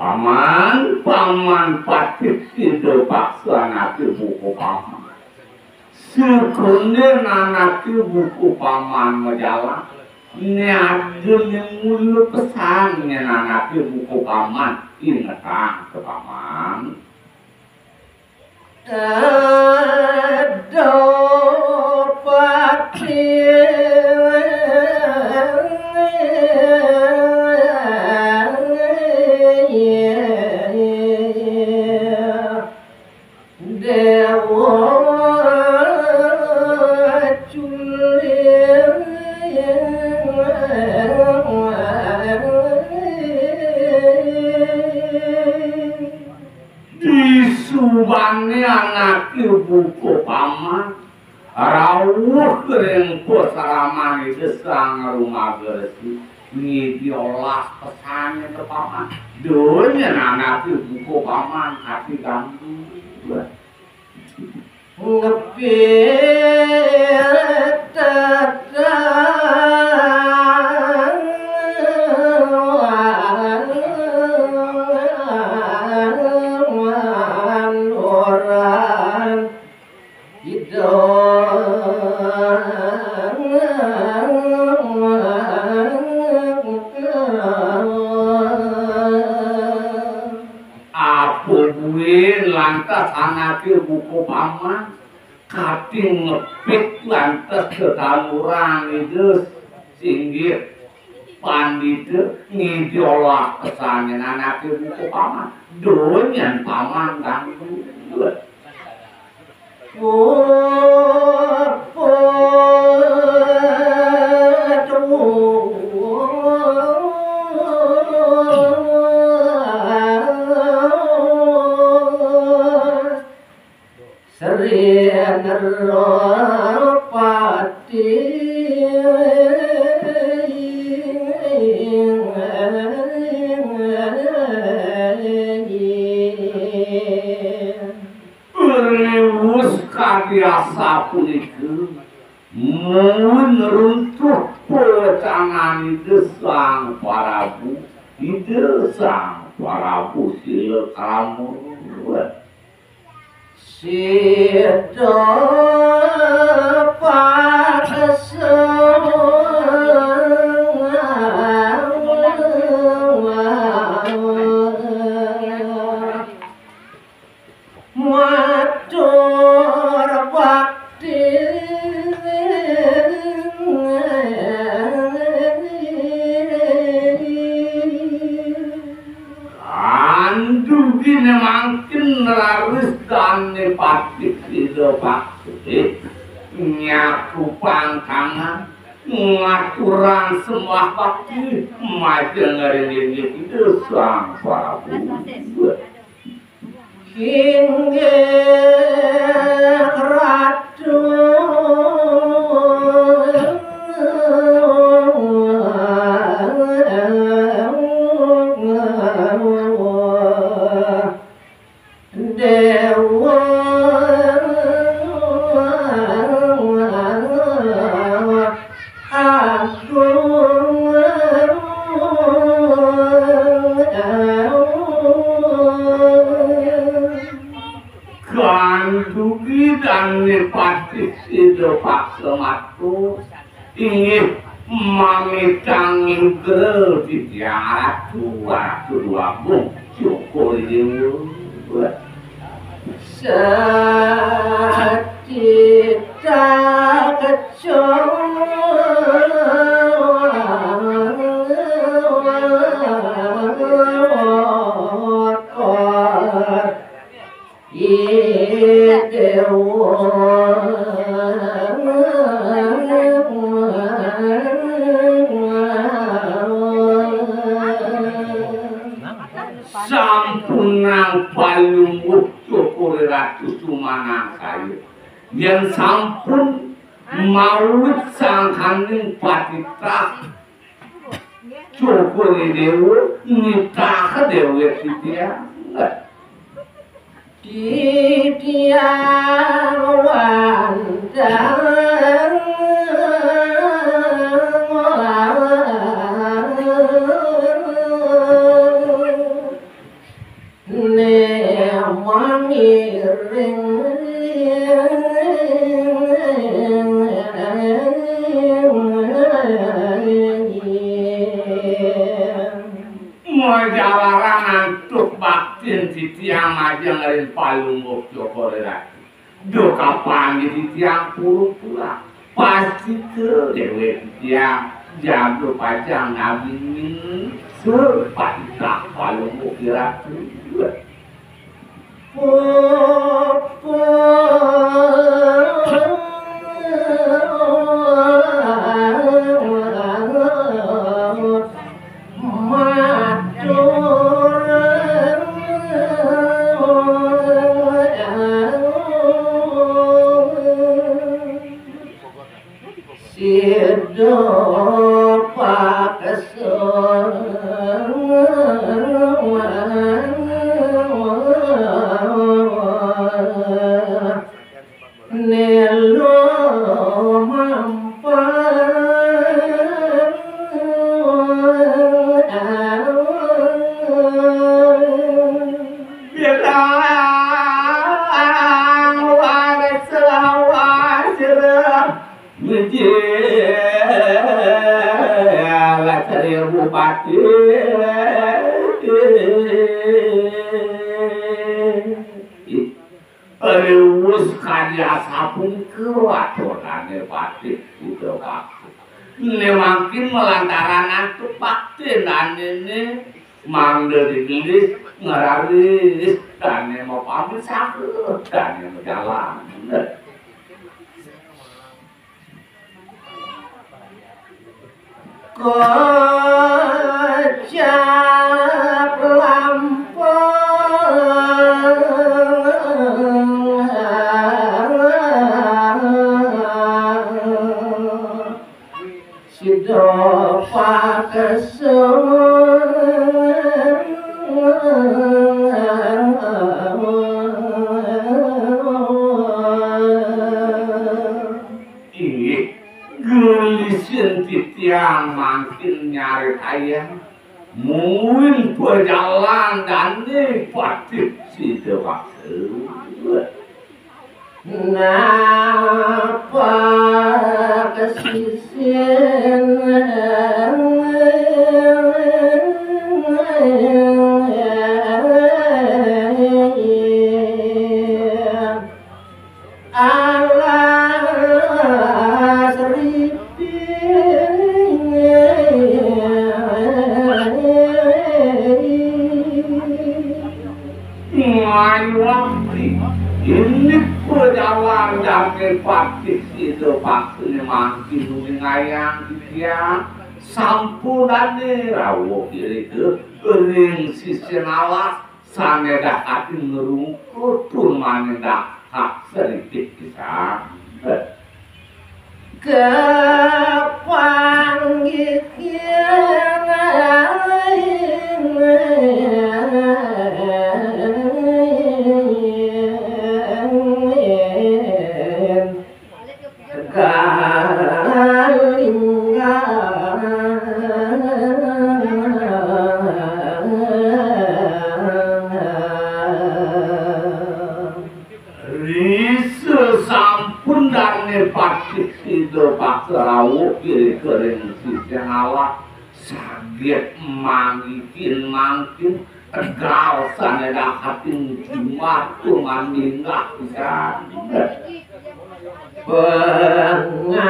Aman paman patik sido paksanake buku paman. Sekunde nanake buku paman majalah. Niadun yang mulu pesannya nanake buku paman. Ingatkan ke paman. Aduh patik Disubani anak ibuku paman rawuh kering pusaraman desang rumah bersih ini diolah pesannya ke paman dunia anak ibuku paman hati ganggu ngepit lantas anake buku paman kating ngepit lantas kedaluran itu singgir pandite ngidiolah kesannya anake buku paman donyan paman ganggu biasa punika menuruntuh pecangan desang parabu desang parabu sila kamu Sido patik sido paksudit nyaku pangkangan ngaturan semua bakti majeng ngerindik itu sang parabu hingga ratu paksematu ingin mamitang ingkel di tiara tua bung syukur jiwa Satita kecoh. sampun nang palungguh syukur ratu sumanang kayu yen sampun maut sangkaning patitra syukur dewa nitah dewa titia tiang wandang Jalaran antuk baktin di tiang aja ngerin palung Joko Rati. Doka panggil di tiang pura-pura. Pasti ke dewe di tiang jago pajang ngabingin sepatah palung Rati. Rewus karya sabun kewatonane batik itu waktu. Ini makin melantaran aku batin dan ini mandiri gelis ngeraris dan ini mau pamit sakit dan ini mau jalan. Kocap lampung sido pakesun gelisin titiang makin nyari ayam mungkin berjalan dan nikmatin si dewasa napa kesisin ini berjalan dan praktis itu vaksinnya makin ngayang dia sampunane rawuh itu ring sisi alas sangedah hati ngerungkut pun manendah hak sedikit kisah pakis itu paksa rawuh kiri kering sisi ngalah sakit mangikin mangkin tegal saneda hati cuma tungan minggah bisa pengangon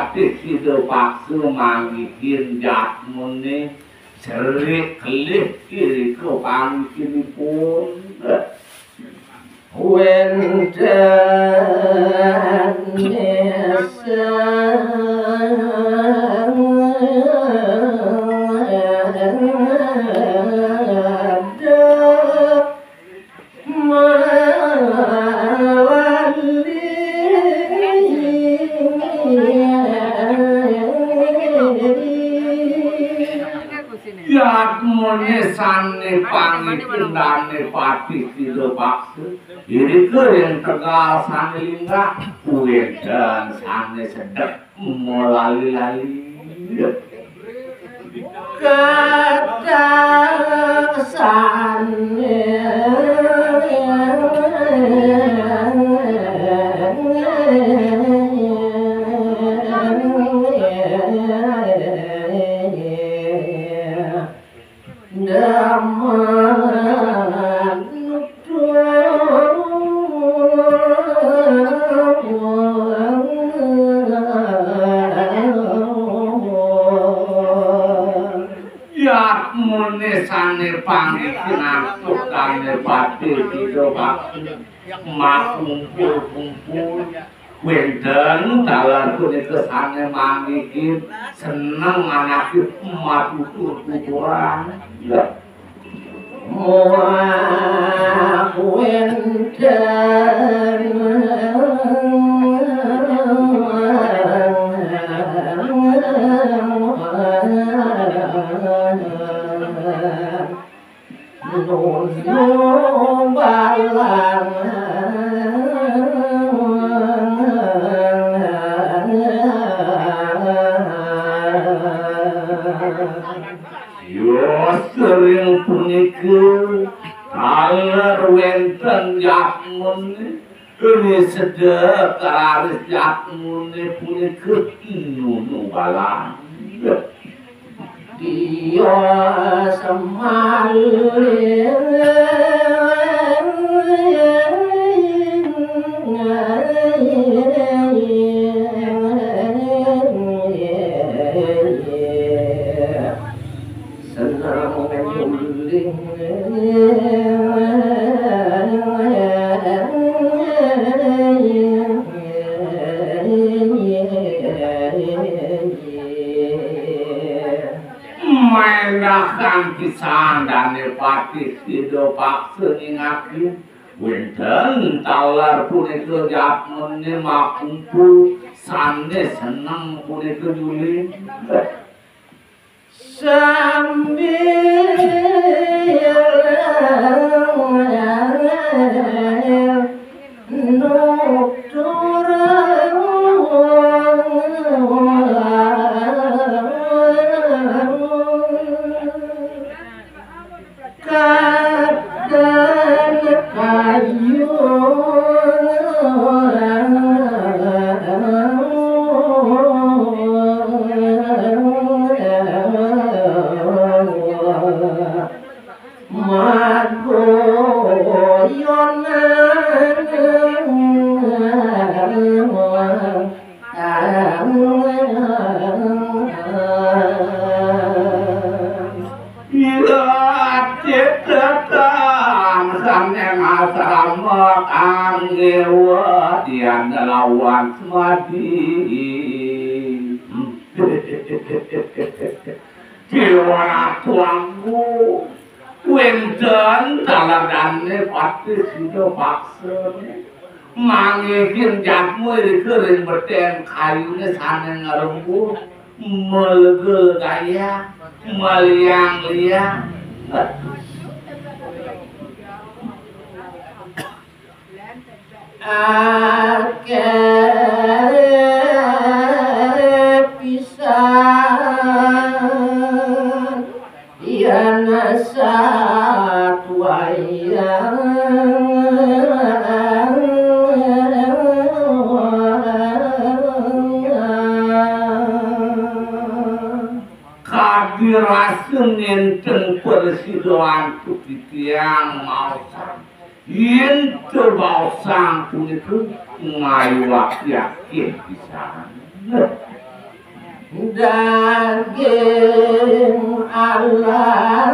patih sido paksu manggikin jatmune serik kelih kiri ke pangkinipun wenten jatmune sane pangkindane patih sido paksu iri ke yang tegal sane linggah dan sane sedek molali-lali kata sane sane pangkinan tukane patih sido paksu makumpul-kumpul wenten dalan punika sane manggikin seneng anake matutur-tuturan muah wenten nunung balang yo sering punika aler wenten jatmune ini sedek laris jatmune punika nunung balang dia mendakan kisandane patih sido paksu ningakin wenten talar punika jatmune makumpul sane seneng punika julin sambil anggewa tiang lawan semadi jiwa tuangku wenten daladane patih sido paksu mangikin jatmu iri kering berten kayunya sane ngerembur melegel gaya meliang-liang pisan yana satu ayang kabirasen enten persidoan tiang mausan yen terbau sang punika ngayuak yakin pisan daging Allah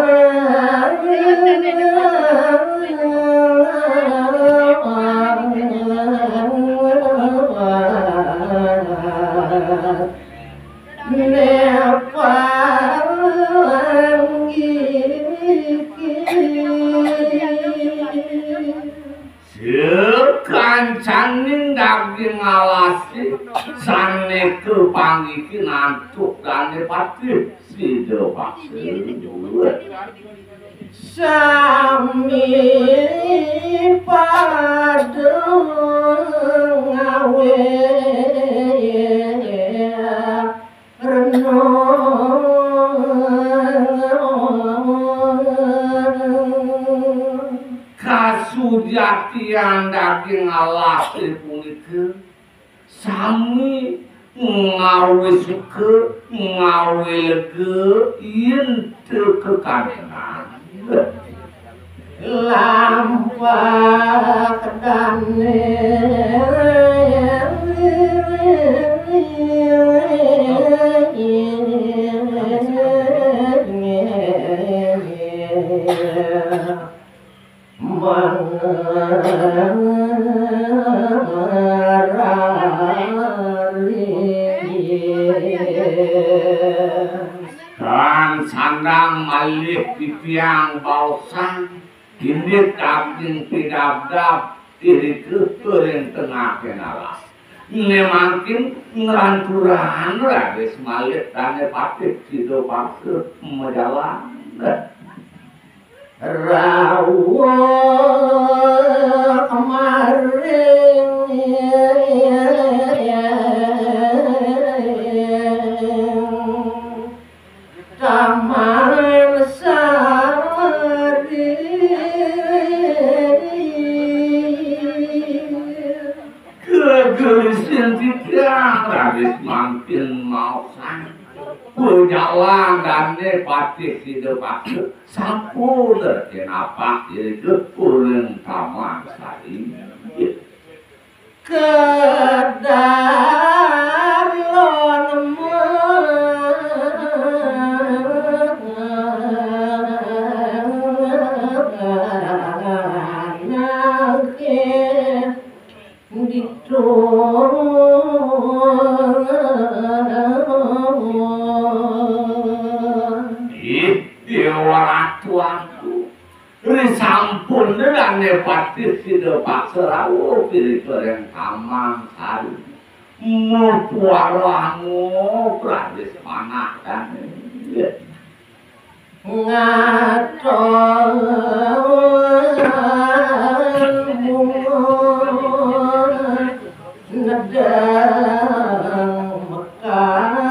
Kancaning daging alasi sane kepangiki nantuk dane pati sido pakse sami pada ngawe kasujatian daging alasi punika sami ngawe suka ngawe lega yen teu kekangenan lampak dane dan sandang malih di tiang bausang ini daging pidabdab diri keuring tengah kenalas ini makin ngeranturan lagi malih dan patik sido paksa menjalan rawa kemarin taman sari kegelisin tiang habis mampin mau sang berjalan dan nepati hidup aku sapu kenapa itu pulang taman sari kedaron sampun dengan nepatis hidup serawu pilih yang tamang hari mupuaramu pradis mana kan ngaton nedang mekar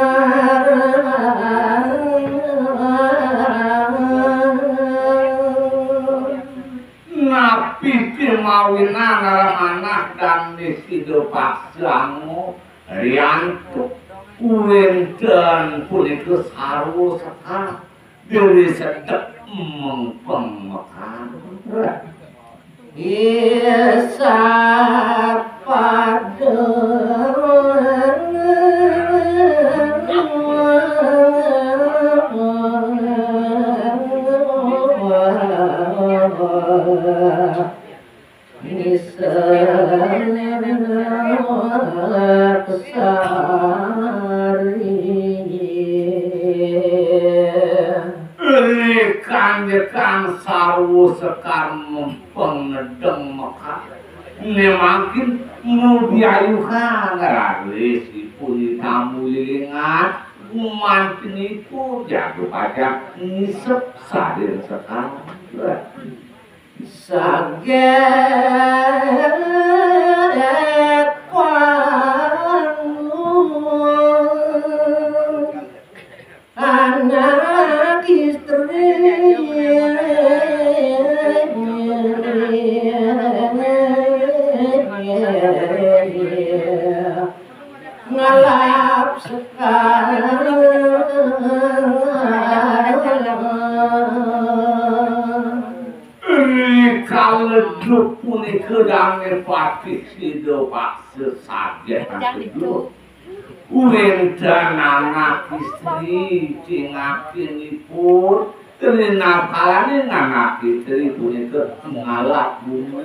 napi mawinan anak dan disido paksamu riantuk kuwen dan punika sarwo sekar dari sedek mengpeng mekar Isa pada kanjekan sarwo sekar mempeng nedeng mekar nemakin mubiayuhan rari si puni tamu lilingan mantin iku jatuh pada ngisep sadir sekar saget anak istri ngalap sekali kalau punika dange pati sido pak sesajen kedua Uring anak istri cingakinipun terina kalane anak istri punika ngalak bumi